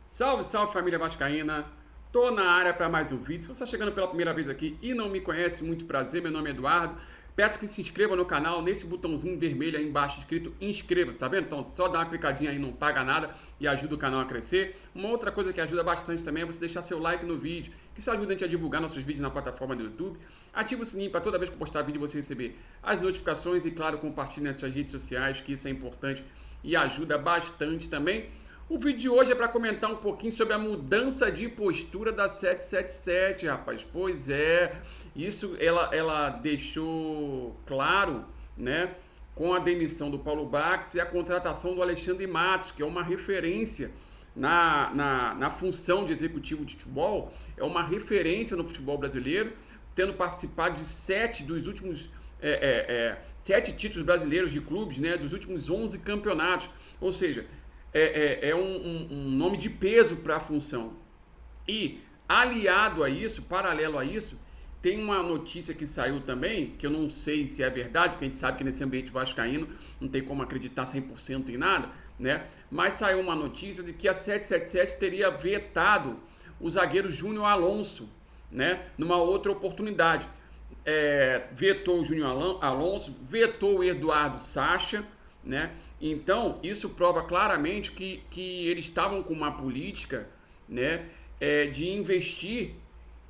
Salve, salve família vascaína! Tô na área para mais um vídeo. Se você está chegando pela primeira vez aqui e não me conhece, muito prazer, meu nome é Eduardo. Peço que se inscreva no canal, nesse botãozinho vermelho aí embaixo escrito inscreva-se, tá vendo? Então só dá uma clicadinha aí, não paga nada e ajuda o canal a crescer. Uma outra coisa que ajuda bastante também é você deixar seu like no vídeo, que isso ajuda a gente a divulgar nossos vídeos na plataforma do YouTube. Ativa o sininho para toda vez que eu postar vídeo você receber as notificações e claro, compartilhe nas suas redes sociais, que isso é importante e ajuda bastante também. O vídeo de hoje é para comentar um pouquinho sobre a mudança de postura da 777, rapaz. Pois é, isso ela deixou claro, né, com a demissão do Paulo Bax e a contratação do Alexandre Matos, que é uma referência na função de executivo de futebol, é uma referência no futebol brasileiro, tendo participado de 7 dos últimos 7 títulos brasileiros de clubes, né, dos últimos 11 campeonatos. Ou seja, é um nome de peso para a função. E aliado a isso, paralelo a isso, tem uma notícia que saiu também, que eu não sei se é verdade, porque a gente sabe que nesse ambiente vascaíno não tem como acreditar 100% em nada, né? Mas saiu uma notícia de que a 777 teria vetado o zagueiro Júnior Alonso, né? Numa outra oportunidade. Vetou o Júnior Alonso, vetou o Eduardo Sacha, né? Então, isso prova claramente que eles estavam com uma política, né, de investir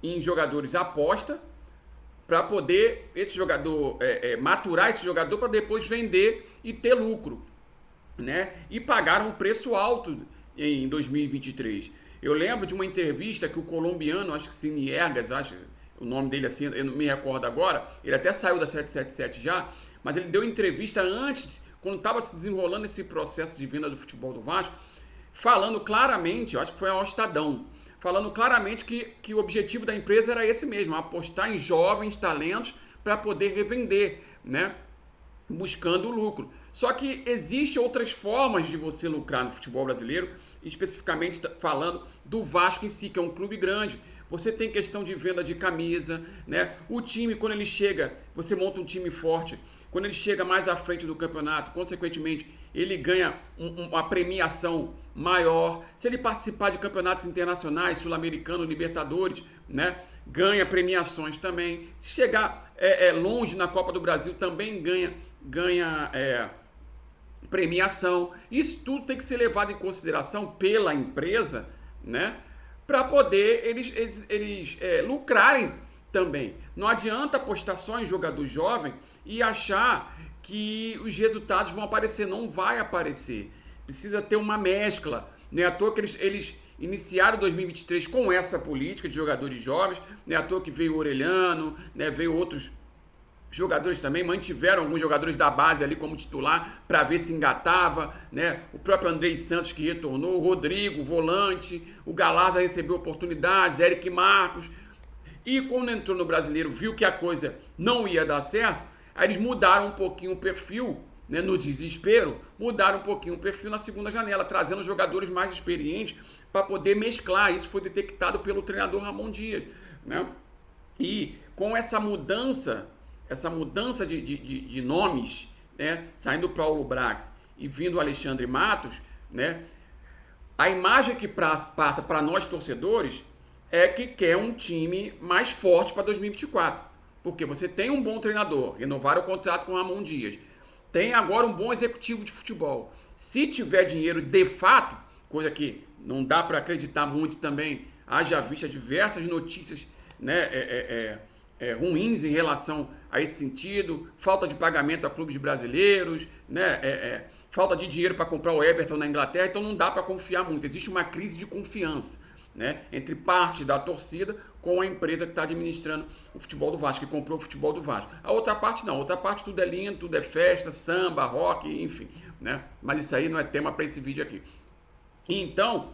em jogadores aposta para poder esse jogador maturar esse jogador para depois vender e ter lucro, né? E pagaram um preço alto em 2023. Eu lembro de uma entrevista que o colombiano, acho que Siniegas, acho o nome dele assim, eu não me recordo agora, ele até saiu da 777 já, mas ele deu entrevista antes, quando estava se desenrolando esse processo de venda do futebol do Vasco, falando claramente, eu acho que foi ao Estadão, falando claramente que o objetivo da empresa era esse mesmo, apostar em jovens talentos para poder revender, né? Buscando lucro. Só que existem outras formas de você lucrar no futebol brasileiro, especificamente falando do Vasco em si, que é um clube grande. Você tem questão de venda de camisa, né? O time, quando ele chega, você monta um time forte. Quando ele chega mais à frente do campeonato, consequentemente, ele ganha uma premiação maior. Se ele participar de campeonatos internacionais, sul-americano, Libertadores, né? Ganha premiações também. Se chegar longe na Copa do Brasil, também ganha premiação. Isso tudo tem que ser levado em consideração pela empresa, né? Para poder eles lucrarem também. Não adianta apostar só em jogador jovem e achar que os resultados vão aparecer. Não vai aparecer. Precisa ter uma mescla. Não é à toa que eles iniciaram 2023 com essa política de jogadores jovens. Não é à toa que veio o Orelhano, né, veio outros jogadores também, mantiveram alguns jogadores da base ali como titular para ver se engatava, né? O próprio Andrei Santos que retornou, o Rodrigo, volante, o Galarza recebeu oportunidades, Eric Marcos. E quando entrou no Brasileiro, viu que a coisa não ia dar certo, aí eles mudaram um pouquinho o perfil, né? No desespero, mudaram um pouquinho o perfil na segunda janela, trazendo jogadores mais experientes para poder mesclar. Isso foi detectado pelo treinador Ramon Dias, né? E com essa mudança de nomes, né, saindo o Paulo Brax e vindo o Alexandre Matos, né, a imagem que passa para nós torcedores é que quer um time mais forte para 2024. Porque você tem um bom treinador, renovaram o contrato com o Ramon Dias, tem agora um bom executivo de futebol. Se tiver dinheiro de fato, coisa que não dá para acreditar muito também, haja vista diversas notícias, né, ruins em relação a esse sentido, falta de pagamento a clubes brasileiros, né, falta de dinheiro para comprar o Everton na Inglaterra, então não dá para confiar muito. Existe uma crise de confiança, né, entre parte da torcida com a empresa que está administrando o futebol do Vasco, que comprou o futebol do Vasco. A outra parte não, a outra parte tudo é lindo, tudo é festa, samba, rock, enfim, né, mas isso aí não é tema para esse vídeo aqui. Então,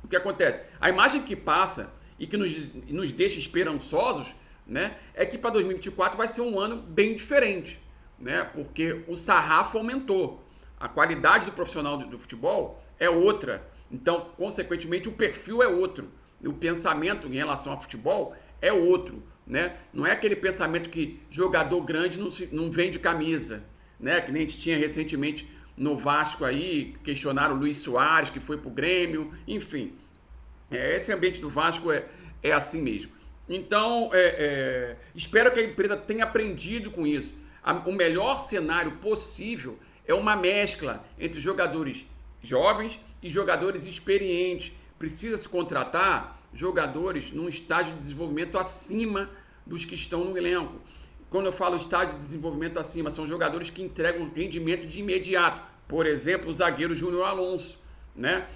o que acontece? A imagem que passa e que nos deixa esperançosos, né, é que para 2024 vai ser um ano bem diferente, né, porque o sarrafo aumentou, a qualidade do profissional do futebol é outra, então, consequentemente, o perfil é outro, o pensamento em relação ao futebol é outro, né, não é aquele pensamento que jogador grande não vende camisa, né, que nem a gente tinha recentemente no Vasco aí, questionaram o Luiz Soares, que foi pro Grêmio, enfim, Esse ambiente do Vasco é assim mesmo. Então, espero que a empresa tenha aprendido com isso. O melhor cenário possível é uma mescla entre jogadores jovens e jogadores experientes. Precisa se contratar jogadores num estágio de desenvolvimento acima dos que estão no elenco. Quando eu falo estágio de desenvolvimento acima, são jogadores que entregam rendimento de imediato. Por exemplo, o zagueiro Júnior Alonso, né?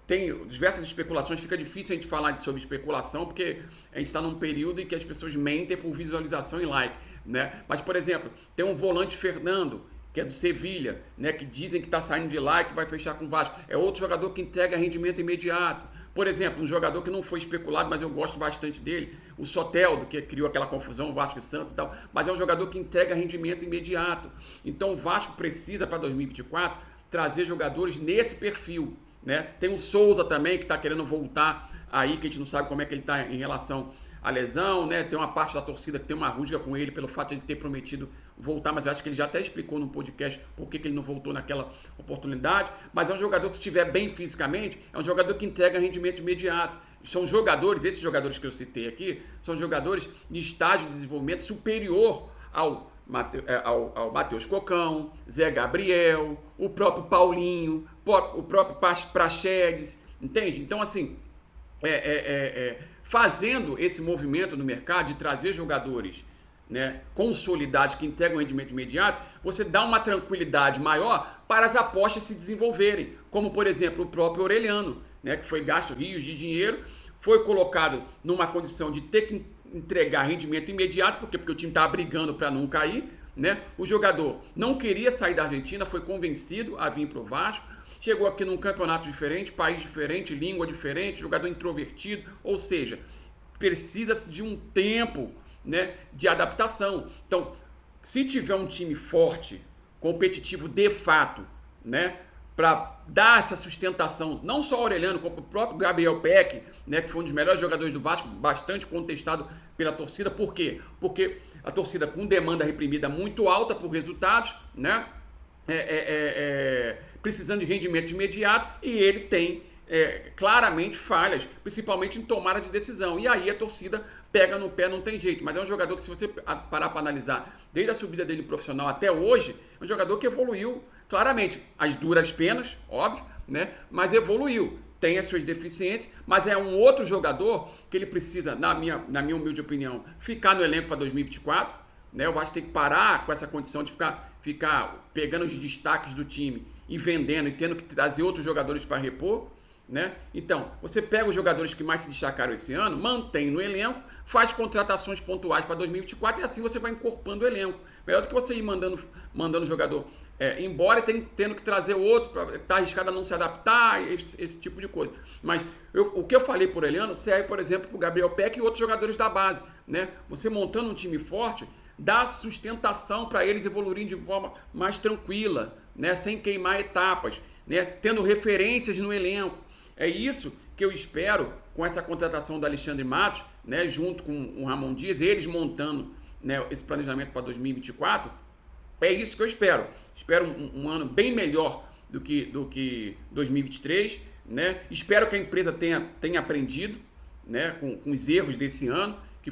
Tem diversas especulações, fica difícil a gente falar sobre especulação, porque a gente está num período em que as pessoas mentem por visualização e like, né? Mas, por exemplo, tem um volante Fernando, que é do Sevilha, né? Que dizem que está saindo de lá e que vai fechar com o Vasco. É outro jogador que entrega rendimento imediato. Por exemplo, um jogador que não foi especulado, mas eu gosto bastante dele, o Soteldo, que criou aquela confusão, o Vasco e Santos e tal, mas é um jogador que entrega rendimento imediato. Então o Vasco precisa, para 2024, trazer jogadores nesse perfil, né? Tem o Souza também, que está querendo voltar aí, que a gente não sabe como é que ele está em relação à lesão, né? Tem uma parte da torcida que tem uma rusga com ele pelo fato de ele ter prometido voltar, mas eu acho que ele já até explicou no podcast por que ele não voltou naquela oportunidade. Mas é um jogador que, se estiver bem fisicamente, é um jogador que entrega rendimento imediato. São jogadores, esses jogadores que eu citei aqui, são jogadores de estágio de desenvolvimento superior ao Matheus Cocão, Zé Gabriel, o próprio Paulinho, o próprio Praxedes, entende? Então, assim, fazendo esse movimento no mercado de trazer jogadores, né, consolidados que entregam rendimento imediato, você dá uma tranquilidade maior para as apostas se desenvolverem, como, por exemplo, o próprio Orelhano, né, que foi gasto rios de dinheiro, foi colocado numa condição de ter que entregar rendimento imediato, porque o time estava brigando para não cair, né? O jogador não queria sair da Argentina, foi convencido a vir para o Vasco, chegou aqui num campeonato diferente, país diferente, língua diferente, jogador introvertido, ou seja, precisa-se de um tempo, né, de adaptação. Então, se tiver um time forte, competitivo de fato, né, para dar essa sustentação, não só o Orelhano, como o próprio Gabriel Peck, né, que foi um dos melhores jogadores do Vasco, bastante contestado pela torcida. Por quê? Porque a torcida com demanda reprimida muito alta por resultados, né, precisando de rendimento imediato, e ele tem claramente falhas, principalmente em tomada de decisão. E aí a torcida pega no pé, não tem jeito. Mas é um jogador que, se você parar para analisar, desde a subida dele profissional até hoje, é um jogador que evoluiu claramente. As duras penas, óbvio, né? Mas evoluiu. Tem as suas deficiências, mas é um outro jogador que ele precisa, na minha humilde opinião, ficar no elenco para 2024. Né? O Vasco tem que parar com essa condição de ficar pegando os destaques do time e vendendo e tendo que trazer outros jogadores para repor. Né? Então, você pega os jogadores que mais se destacaram esse ano, mantém no elenco, faz contratações pontuais para 2024 e assim você vai encorpando o elenco. Melhor do que você ir mandando o jogador embora e tendo que trazer outro para estar arriscado a não se adaptar, esse tipo de coisa. Mas o que eu falei por Orelhano serve, por exemplo, para o Gabriel Peck e outros jogadores da base. Né? Você montando um time forte, dá sustentação para eles evoluírem de forma mais tranquila, né? Sem queimar etapas, né? Tendo referências no elenco. É isso que eu espero com essa contratação do Alexandre Matos, né, junto com o Ramon Dias, eles montando, né, esse planejamento para 2024. É isso que eu espero. Espero um ano bem melhor do que 2023. Né? Espero que a empresa tenha aprendido, né, com os erros desse ano, que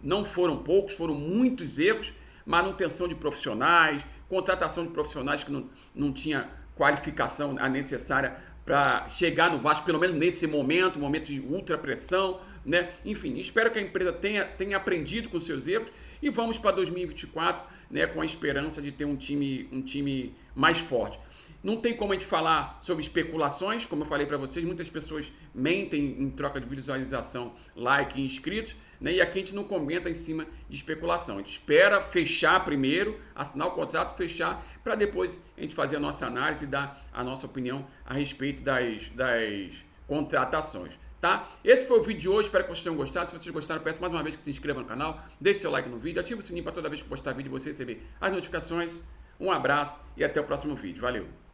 não foram poucos, foram muitos erros, manutenção de profissionais, contratação de profissionais que não tinha qualificação necessária para chegar no Vasco, pelo menos nesse momento de ultra pressão, né? Enfim, espero que a empresa tenha aprendido com seus erros e vamos para 2024, né, com a esperança de ter um time mais forte. Não tem como a gente falar sobre especulações, como eu falei para vocês, muitas pessoas mentem em troca de visualização, like e inscritos, né? E aqui a gente não comenta em cima de especulação. A gente espera fechar primeiro, assinar o contrato, fechar, para depois a gente fazer a nossa análise e dar a nossa opinião a respeito das contratações. Tá? Esse foi o vídeo de hoje, espero que vocês tenham gostado. Se vocês gostaram, peço mais uma vez que se inscreva no canal, deixe seu like no vídeo, ative o sininho para toda vez que postar vídeo você receber as notificações. Um abraço e até o próximo vídeo. Valeu!